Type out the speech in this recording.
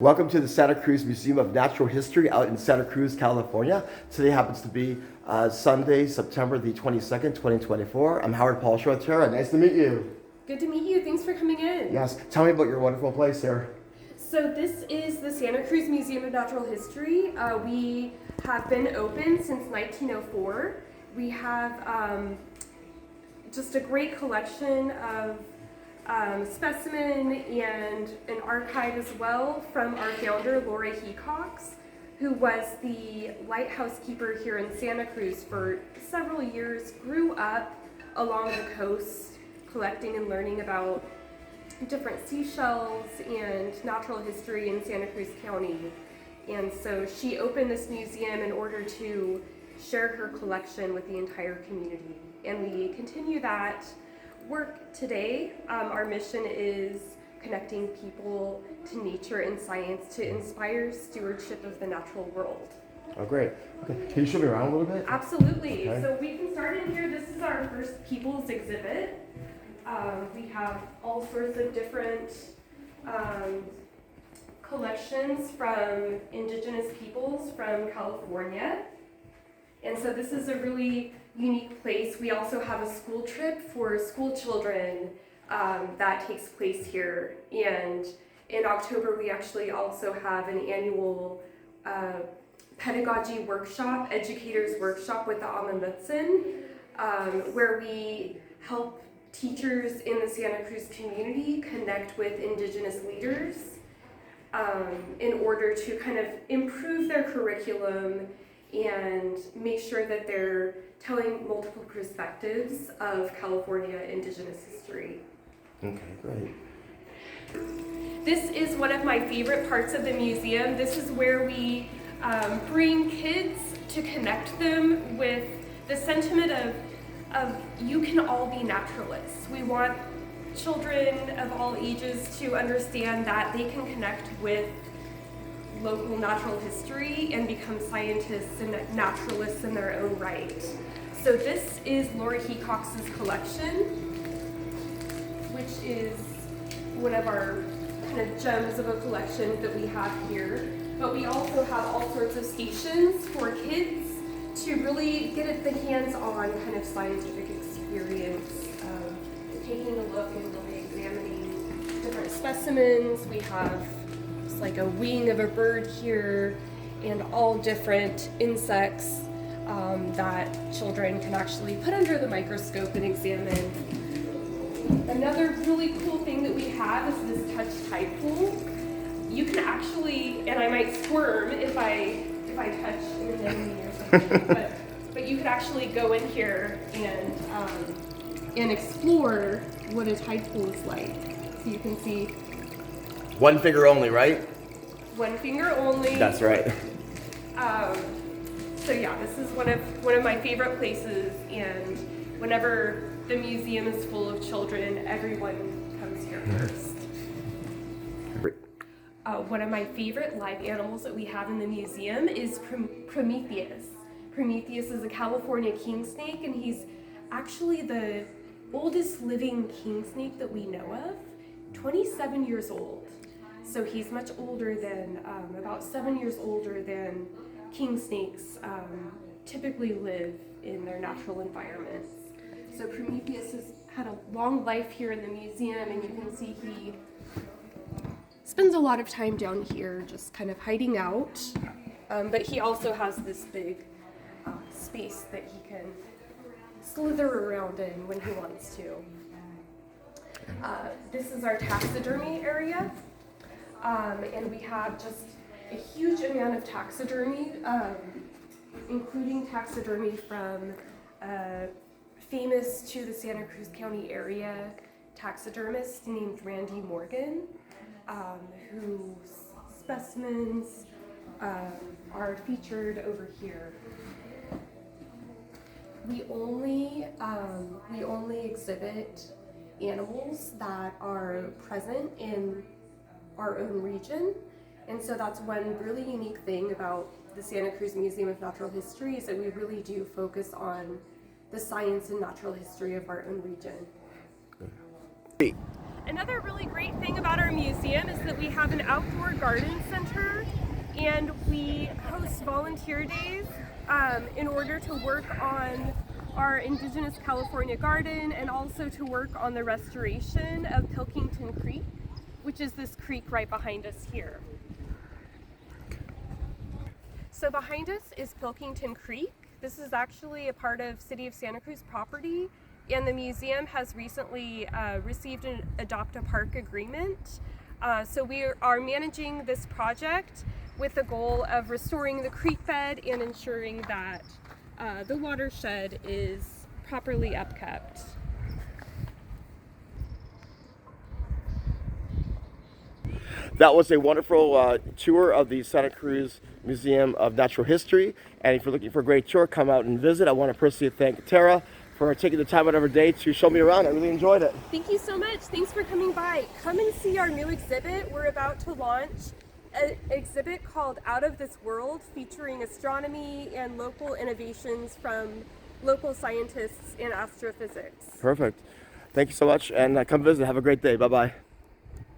Welcome to the Santa Cruz Museum of Natural History out in Santa Cruz, California. Today happens to be Sunday, September the 22nd, 2024. I'm Howard Paul Shortera. Nice to meet you. Good to meet you. Thanks for coming in. Yes. Tell me about your wonderful place here. So this is the Santa Cruz Museum of Natural History. We have been open since 1904. We have just a great collection of specimen and an archive as well from our founder, Laura Hecox, who was the lighthouse keeper here in Santa Cruz for several years, grew up along the coast collecting and learning about different seashells and natural history in Santa Cruz County. And so she opened this museum in order to share her collection with the entire community. And we continue that work today. Our mission is connecting people to nature and science to inspire stewardship of the natural world. Oh, great. Okay. Can you show me around a little bit? Absolutely. Okay. So we can start in here. This is our first people's exhibit. We have all sorts of different collections from indigenous peoples from California. And so this is a really unique place. We also have a school trip for school children that takes place here. And in October, we actually also have an annual pedagogy workshop, educators workshop with the Amamutsin, where we help teachers in the Santa Cruz community connect with indigenous leaders in order to kind of improve their curriculum and make sure that they're telling multiple perspectives of California indigenous history. Okay, great. This is one of my favorite parts of the museum. This is where we bring kids to connect them with the sentiment of you can all be naturalists. We want children of all ages to understand that they can connect with local natural history and become scientists and naturalists in their own right. So this is Laura Hecox's collection, which is one of our kind of gems of a collection that we have here. But we also have all sorts of stations for kids to really get the hands-on kind of scientific experience, taking a look and really examining different specimens. We have like a wing of a bird here and all different insects that children can actually put under the microscope and examine. Another really cool thing that we have is this touch tide pool. You can actually, and I might squirm if I touch an anemone or something, but you could actually go in here and explore what a tide pool is like. So you can see One finger only, right? one finger only. That's right. So yeah, this is one of my favorite places, and whenever the museum is full of children, everyone comes here first. One of my favorite live animals that we have in the museum is Prometheus. Prometheus is a California king snake, and he's actually the oldest living king snake that we know of, 27 years old. So he's much older than, about 7 years older than king snakes typically live in their natural environments. So Prometheus has had a long life here in the museum, and you can see he spends a lot of time down here just kind of hiding out. But he also has this big space that he can slither around in when he wants to. This is our taxidermy area. And we have just a huge amount of taxidermy, including taxidermy from famous to the Santa Cruz County area taxidermist named Randy Morgan, whose specimens are featured over here. We only exhibit animals that are present in our own region, and so that's one really unique thing about the Santa Cruz Museum of Natural History is that we really do focus on the science and natural history of our own region. Another really great thing about our museum is that we have an outdoor garden center, and we host volunteer days in order to work on our Indigenous California garden and also to work on the restoration of Pilkington Creek, which is this creek right behind us here. So behind us is Pilkington Creek. This is actually a part of City of Santa Cruz property, and the museum has recently received an Adopt a Park agreement. So we are managing this project with the goal of restoring the creek bed and ensuring that the watershed is properly upkept. That was a wonderful tour of the Santa Cruz Museum of Natural History. And if you're looking for a great tour, come out and visit. I want to personally thank Tara for taking the time out of her day to show me around. I really enjoyed it. Thank you so much. Thanks for coming by. Come and see our new exhibit. We're about to launch an exhibit called Out of This World, featuring astronomy and local innovations from local scientists in astrophysics. Perfect. Thank you so much, and come visit. Have a great day. Bye-bye.